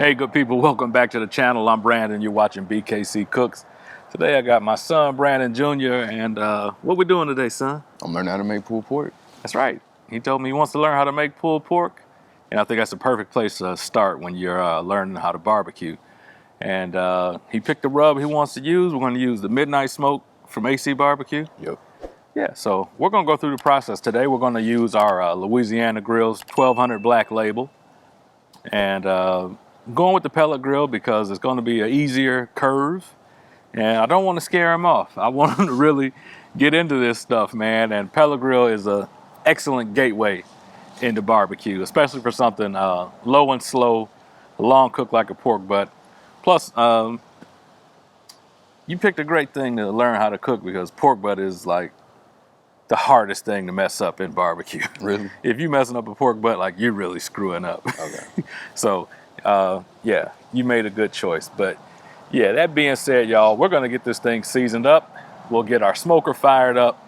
Hey, good people, welcome back to the channel. I'm Brandon, you're watching BKC Cooks. Today I got my son, Brandon Jr., and what we doing today, son? I'm learning how to make pulled pork. That's right. He told me he wants to learn how to make pulled pork, and I think that's the perfect place to start when you're learning how to barbecue. And he picked the rub he wants to use. We're going to use the Midnight Smoke from AC Barbecue. Yep. Yeah, so we're going to go through the process today. We're going to use our Louisiana Grill's 1200 Black Label, and going with the pellet grill because it's going to be an easier curve, and I don't want to scare him off. I want him to really get into this stuff, man. And pellet grill is an excellent gateway into barbecue, especially for something low and slow, long cooked like a pork butt. Plus, you picked a great thing to learn how to cook because pork butt is like the hardest thing to mess up in barbecue. Really? If you messing up a pork butt, like you're really screwing up. Okay. So yeah, you made a good choice. But yeah, that being said, y'all, we're gonna get this thing seasoned up. We'll get our smoker fired up.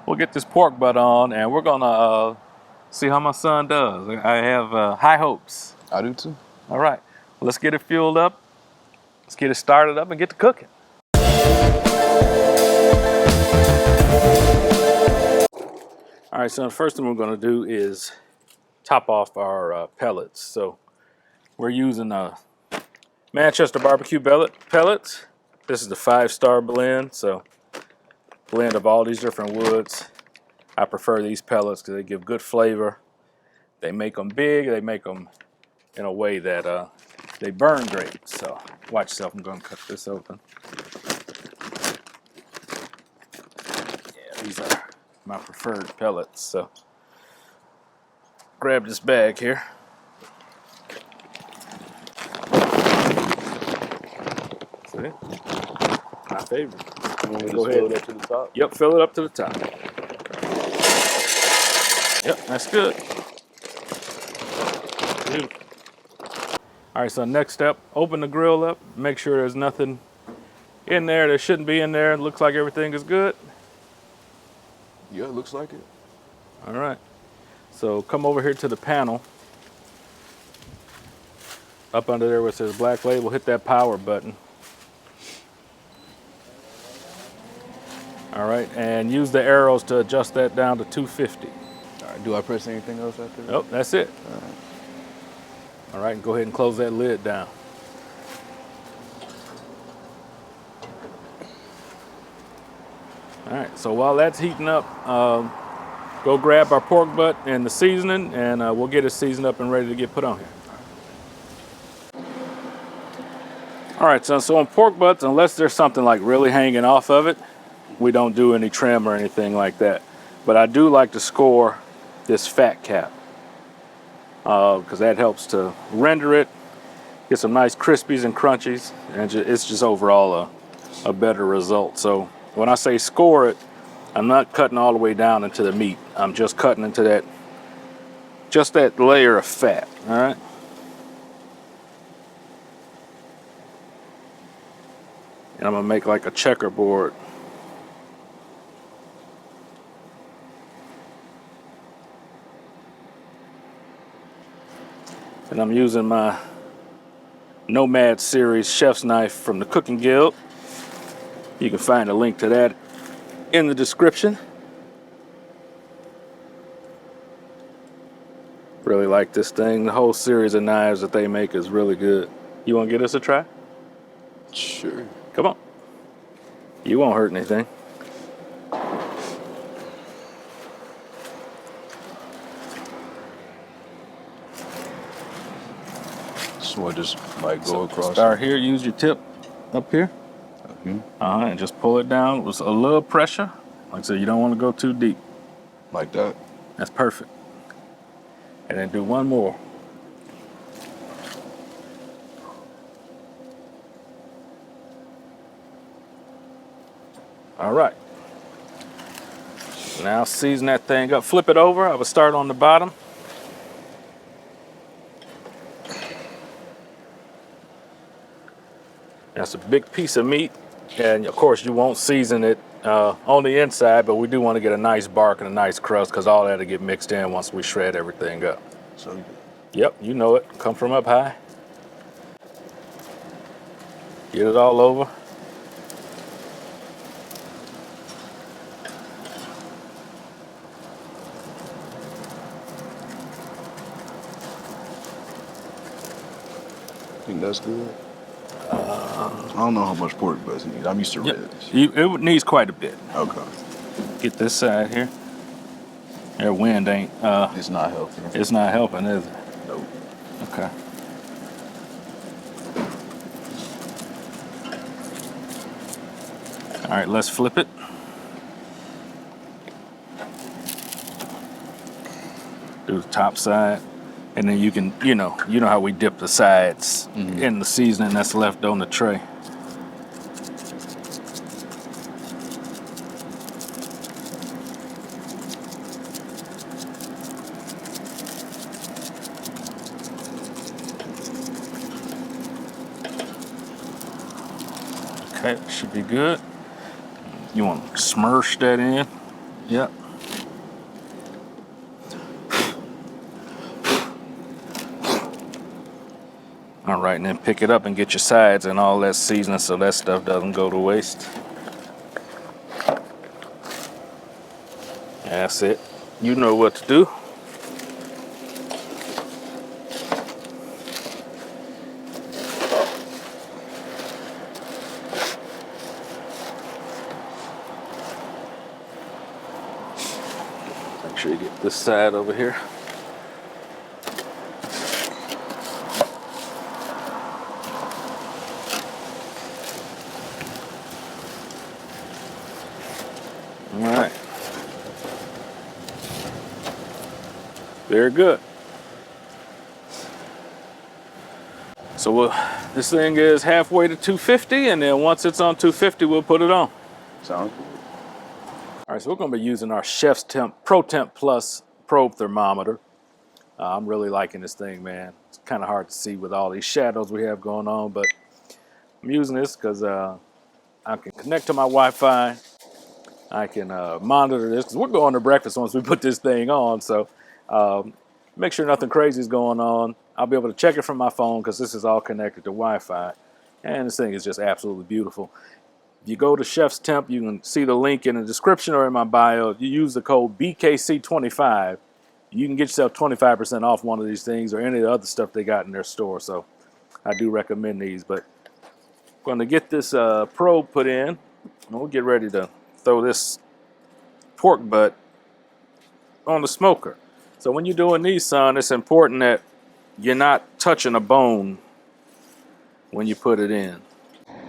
We'll get this pork butt on, and we're gonna see how my son does. I have high hopes. I do too. All right, well, let's get it fueled up. Let's get it started up and get to cooking. All right, so the first thing we're gonna do is top off our pellets. So we're using Manchester barbecue pellets. This is the 5-star blend, so blend of all these different woods. I prefer these pellets because they give good flavor. They make them big. They make them in a way that they burn great. So watch yourself. I'm going to cut this open. Yeah, these are my preferred pellets. So grab this bag here. See? My favorite. You want me to Go fill ahead. it up to the top? Yep, fill it up to the top. Yep, that's good. Beautiful. All right, so next step, open the grill up. Make sure there's nothing in there that shouldn't be in there. It looks like everything is good. Yeah, it looks like it. All right, so come over here to the panel. Up under there where it says Black Label, hit that power button. All right, and use the arrows to adjust that down to 250. All right, do I press anything else after that? Nope, that's it. All right, and go ahead and close that lid down. All right, so while that's heating up, go grab our pork butt and the seasoning, and we'll get it seasoned up and ready to get put on here. All right, so on pork butts, unless there's something like really hanging off of it, we don't do any trim or anything like that. But I do like to score this fat cap because that helps to render it, get some nice crispies and crunchies, and it's just overall a better result. So when I say score it, I'm not cutting all the way down into the meat. I'm just cutting into that, just that layer of fat, all right? And I'm gonna make like a checkerboard. And I'm using my Nomad Series chef's knife from the Cooking Guild. You can find a link to that in the description. Really like this thing. The whole series of knives that they make is really good. You want to give this a try? Sure. Come on. You won't hurt anything. So I just might go across. Start here, use your tip up here. And just pull it down with a little pressure. Like I said, you don't want to go too deep. Like that? That's perfect. And then do one more. All right. Now season that thing up. Flip it over. I would start on the bottom. That's a big piece of meat. And of course you won't season it on the inside, but we do want to get a nice bark and a nice crust because all that'll get mixed in once we shred everything up. So Yep, you know it. Come from up high. Get it all over. Think that's good? I don't know how much pork butts you need. I'm used to Yep. ribs. It needs quite a bit. Okay. Get this side here. Their wind ain't. It's not helping. It's not helping, is it? Nope. Okay. All right, let's flip it. Do the top side, and then you can, you know how we dip the sides in the seasoning that's left on the tray. Okay, that should be good. You want to smursh that in. Yep. All right, and then pick it up and get your sides and all that seasoning so that stuff doesn't go to waste. That's it. You know what to do. Make sure you get this side over here. All right. Very good. So this thing is halfway to 250, and then once it's on 250, we'll put it on. Sounds good. All right, so we're going to be using our Chef's Pro Temp Plus probe thermometer. I'm really liking this thing, man. It's kind of hard to see with all these shadows we have going on, but I'm using this because I can connect to my Wi-Fi. I can monitor this because we're going to breakfast once we put this thing on. So make sure nothing crazy is going on. I'll be able to check it from my phone because this is all connected to Wi-Fi. And this thing is just absolutely beautiful. If you go to Chef's Temp, you can see the link in the description or in my bio. If you use the code BKC25, you can get yourself 25% off one of these things or any of the other stuff they got in their store. So I do recommend these. But I'm going to get this probe put in, and we'll get ready to throw this pork butt on the smoker. So when you're doing these, son, it's important that you're not touching a bone when you put it in.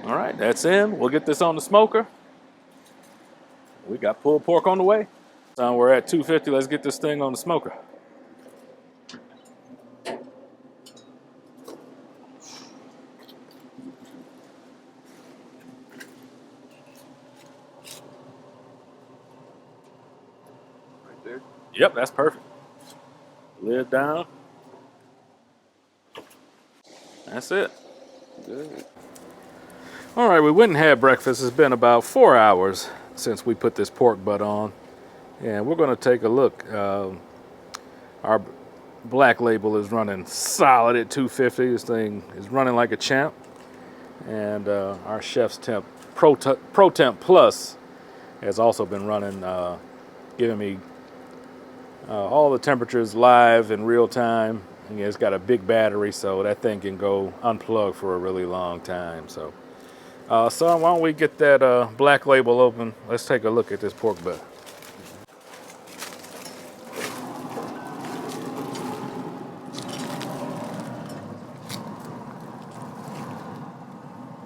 All right, that's in. We'll get this on the smoker. We got pulled pork on the way. So we're at 250. Let's get this thing on the smoker. Right there. Yep, that's perfect. Lid down. That's it. Good. All right, we went and had breakfast. It's been about 4 hours since we put this pork butt on. And we're going to take a look. Our black label is running solid at 250. This thing is running like a champ. And our Chef's Temp Pro Temp Plus has also been running, giving me all the temperatures live in real time. And it's got a big battery, so that thing can go unplugged for a really long time. So, son, why don't we get that black label open? Let's take a look at this pork butt.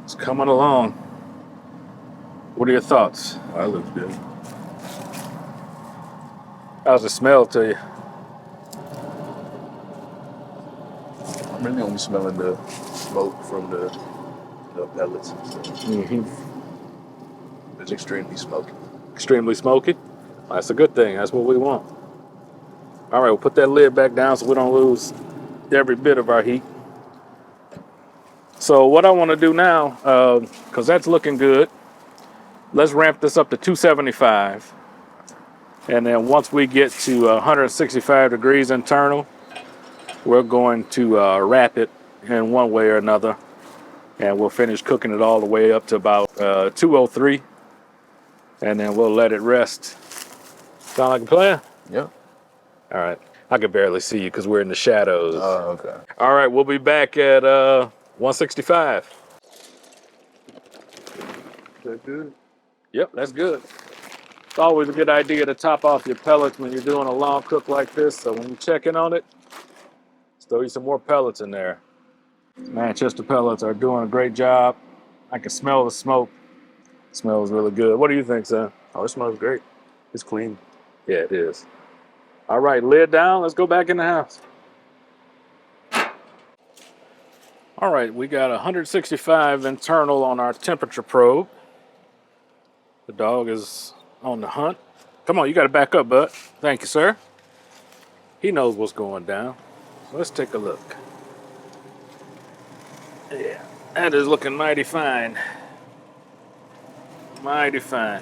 It's coming along. What are your thoughts? Oh, that looks good. How's it smell to you? I'm really only smelling the smoke from the pellets and stuff. It's extremely smoky. Extremely smoky? That's a good thing. That's what we want. All right, we'll put that lid back down so we don't lose every bit of our heat. So what I want to do now, because that's looking good, let's ramp this up to 275. And then once we get to 165 degrees internal, we're going to wrap it in one way or another And we'll finish cooking it all the way up to about 203. And then we'll let it rest. Sound like a plan? Yeah. All right. I can barely see you because we're in the shadows. Oh, okay. All right, we'll be back at 165. That good? Yep, that's good. It's always a good idea to top off your pellets when you're doing a long cook like this. So when you check in on it, throw you some more pellets in there. Manchester pellets are doing a great job. I can smell the smoke. It smells really good. What do you think, son? Oh, it smells great. It's clean. Yeah, it is. All right, lid down. Let's go back in the house. All right, we got 165 internal on our temperature probe. The dog is on the hunt. Come on, you got to back up, bud. Thank you, sir. He knows what's going down. So let's take a look. Yeah, that is looking mighty fine. Mighty fine.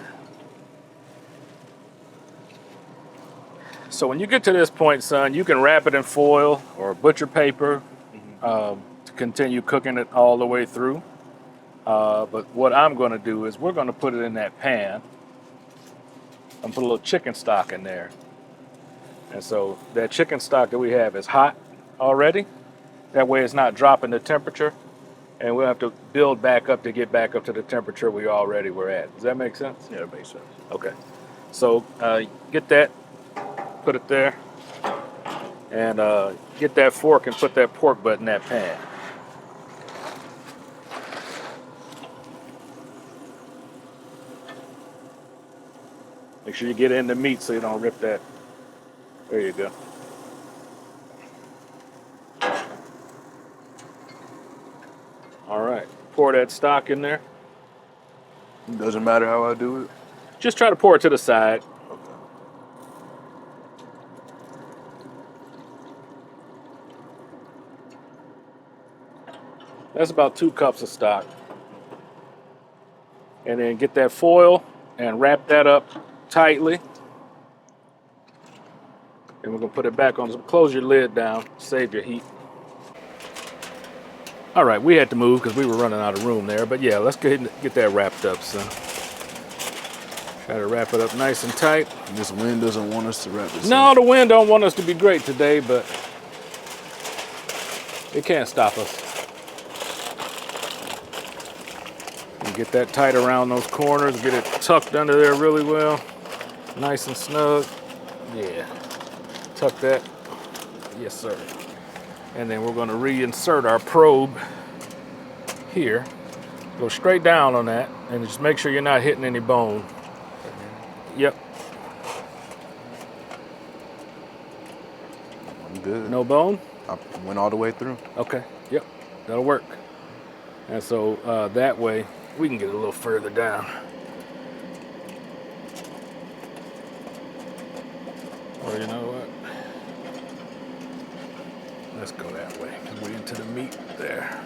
So when you get to this point, son, you can wrap it in foil or butcher paper to continue cooking it all the way through. But what I'm going to do is we're going to put it in that pan and put a little chicken stock in there. And so that chicken stock that we have is hot already. That way it's not dropping the temperature. And we'll have to build back up to get back up to the temperature we already were at. Does that make sense? Yeah, that makes sense. Okay. So get that, put it there, and get that fork and put that pork butt in that pan. Make sure you get in the meat so you don't rip that. There you go. All right, pour that stock in there. Doesn't matter how I do it. Just try to pour it to the side. Okay. That's about 2 cups of stock. And then get that foil and wrap that up tightly. And we're gonna put it back on. Close your lid down, save your heat. All right, we had to move because we were running out of room there. But yeah, let's go ahead and get that wrapped up, son. Try to wrap it up nice and tight. This wind doesn't want us to wrap this No, up. the wind don't want us to be great today, but it can't stop us. And get that tight around those corners, get it tucked under there really well. Nice and snug. Yeah. Tuck that. Yes, sir. And then we're going to reinsert our probe here. Go straight down on that and just make sure you're not hitting any bone. Yep. I'm good. No bone? I went all the way through. Okay. Yep. That'll work. And so that way we can get a little further down. Or you know what? Let's go that way. We're into the meat there.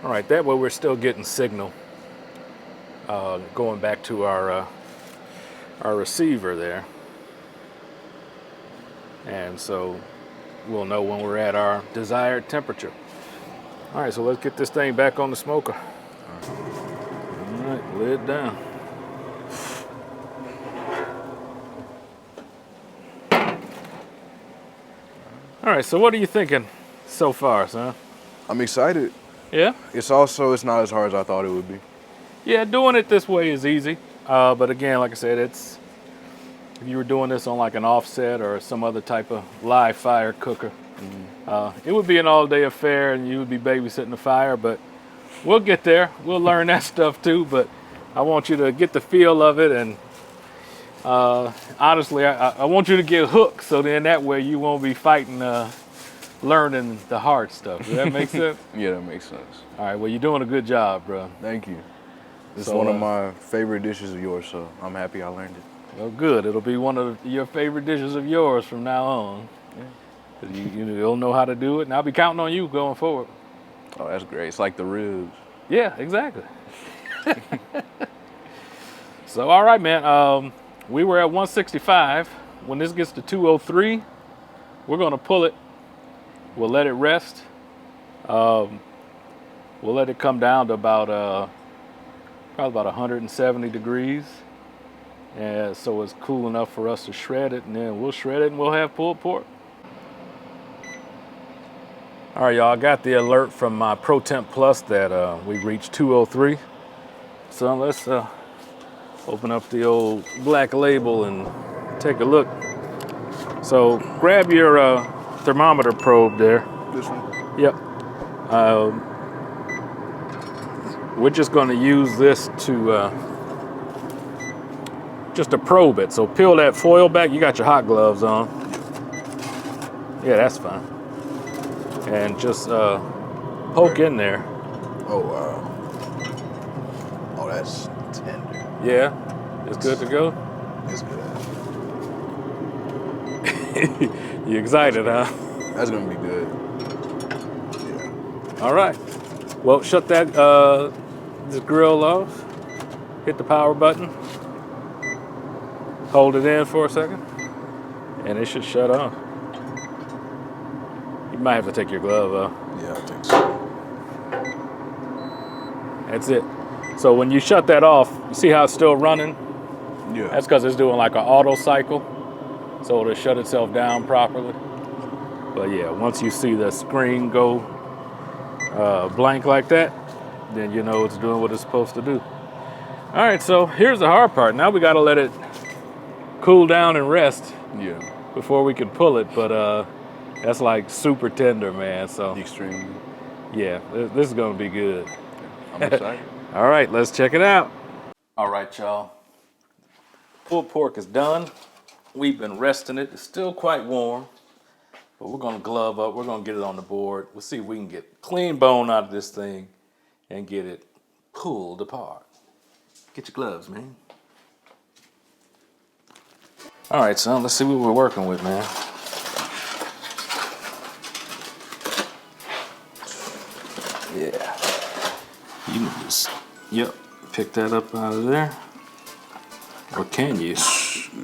All right, that way we're still getting signal going back to our receiver there. And so we'll know when we're at our desired temperature. All right, so let's get this thing back on the smoker. All right, lid down. All right, so what are you thinking so far, son? I'm excited. Yeah? It's not as hard as I thought it would be. Yeah, doing it this way is easy. But again, like I said, if you were doing this on like an offset or some other type of live fire cooker, it would be an all-day affair and you would be babysitting the fire, but we'll get there. We'll learn that stuff too, but I want you to get the feel of it, and honestly, I want you to get hooked, so then that way you won't be fighting learning the hard stuff. Does that make sense? Yeah, that makes sense. All right, well, you're doing a good job, bro. Thank you. It's So, one of my favorite dishes of yours, so I'm happy I learned it. Well, good. It'll be one of your favorite dishes of yours from now on. Yeah. 'Cause you'll know how to do it, and I'll be counting on you going forward. Oh, that's great. It's like the ribs. Yeah, exactly. So, all right, man. We were at 165. When this gets to 203, we're going to pull it. We'll let it rest. We'll let it come down to about probably about 170 degrees. And so it's cool enough for us to shred it, and then we'll shred it and we'll have pulled pork. All right, y'all, I got the alert from my Pro Temp Plus that we reached 203. So let's open up the old black label and take a look. So grab your thermometer probe there. This one? Yep. We're just going to use this to just to probe it. So peel that foil back. You got your hot gloves on. Yeah, that's fine. And just poke in there. Oh, wow. Oh, that's tender. Yeah, it's good to go. It's good. You excited, huh? That's gonna be good. Yeah. All right. Well, shut that this grill off. Hit the power button. Hold it in for a second, and it should shut off. You might have to take your glove off. Yeah, I think so. That's it. So when you shut that off, you see how it's still running? Yeah. That's because it's doing like an auto cycle, so it'll shut itself down properly. But yeah, once you see the screen go blank like that, then you know it's doing what it's supposed to do. All right, so here's the hard part. Now we gotta let it cool down and rest Yeah. before we can pull it, but that's like super tender, man. So Extremely. yeah, this is gonna be good. I'm excited. All right, let's check it out. All right, y'all. Pulled pork is done. We've been resting it. It's still quite warm, but we're gonna glove up. We're gonna get it on the board. We'll see if we can get clean bone out of this thing and get it pulled apart. Get your gloves, man. All right, son, let's see what we're working with, man. Yeah. You can just, yep, pick that up out of there. Or can you?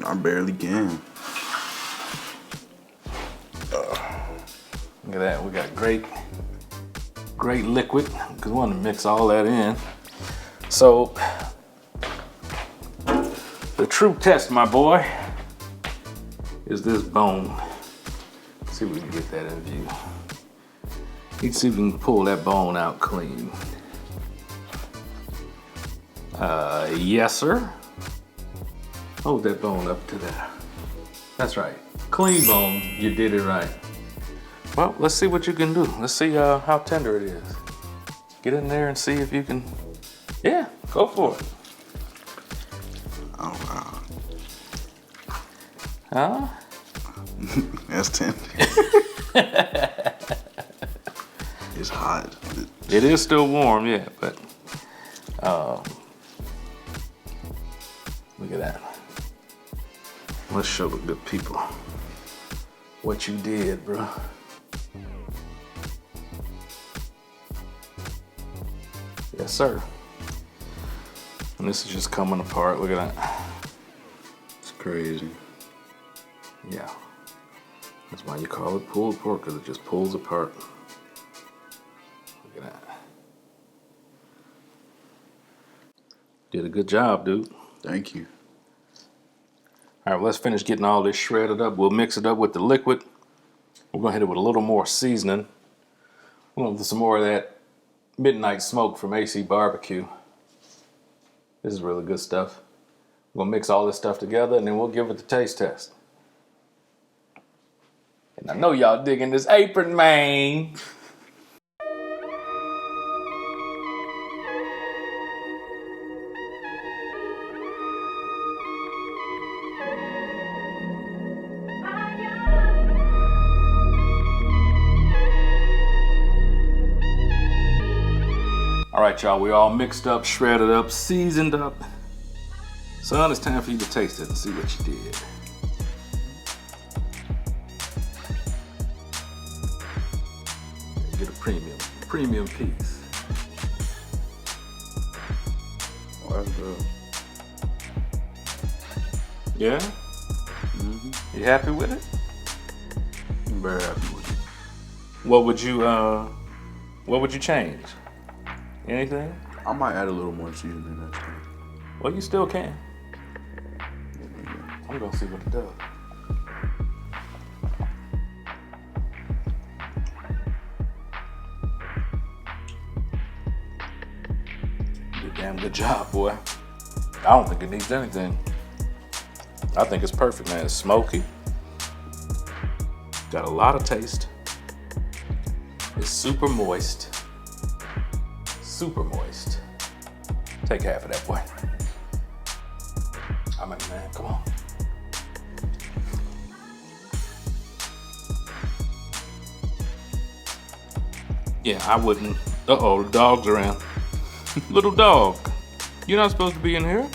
I barely can. Look at that, we got great liquid, because we want to mix all that in. So, the true test, my boy, is this bone. Let's see if we can get that in view. Let's see if we can pull that bone out clean. Yes, sir. Hold that bone up to there. That's right. Clean bone, you did it right. Well, let's see what you can do. Let's see how tender it is. Get in there and see if you can, yeah, go for it. Oh, wow. Huh? That's tender. It's hot. It is still warm, yeah, but look at that. Let's show the good people what you did, bro. Yes, sir. And this is just coming apart. Look at that. It's crazy. Yeah. That's why you call it pulled pork, because it just pulls apart. Look at that. Did a good job, dude. Thank you. All right, well, let's finish getting all this shredded up. We'll mix it up with the liquid. We're gonna hit it with a little more seasoning. We're gonna do some more of that midnight smoke from AC Barbecue. This is really good stuff. We're gonna mix all this stuff together and then we'll give it the taste test. And I know y'all digging this apron, man. All right, y'all, we all mixed up, shredded up, seasoned up. Son, it's time for you to taste it and see what you did. Get a premium piece. Oh, that's good. Yeah? You happy with it? I'm very happy with it. What would you change? Anything? I might add a little more seasoning next time. Well, you still can. I'm gonna see what it does. You did a damn good job, boy. I don't think it needs anything. I think it's perfect, man. It's smoky. Got a lot of taste. It's super moist. Super moist. Take half of that, boy. I mean, man, come on. Yeah, I wouldn't. Uh-oh, the dog's around. Little dog, you're not supposed to be in here.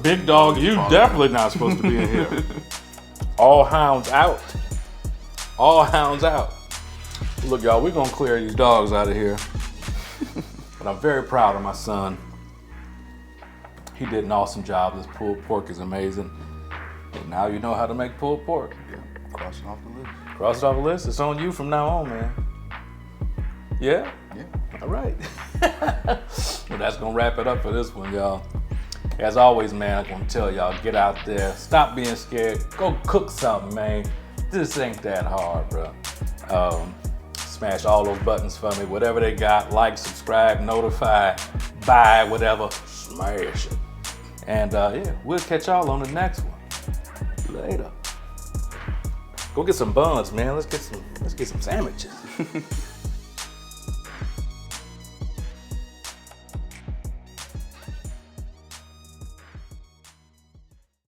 Big dog, you definitely not supposed to be in here. All hounds out. All hounds out. Look, y'all, we're gonna clear these dogs out of here. But I'm very proud of my son. He did an awesome job. This pulled pork is amazing. And now you know how to make pulled pork. Yeah, cross it off the list. Cross it off the list. It's on you from now on, man. Yeah? Yeah. All right. Well, that's gonna wrap it up for this one, y'all. As always, man, I'm gonna tell y'all, get out there, stop being scared, go cook something, man. This ain't that hard, bro. Smash all those buttons for me, whatever they got, like, subscribe, notify, buy, whatever, smash it. And yeah, we'll catch y'all on the next one. Later. Go get some buns, man. Let's get some sandwiches.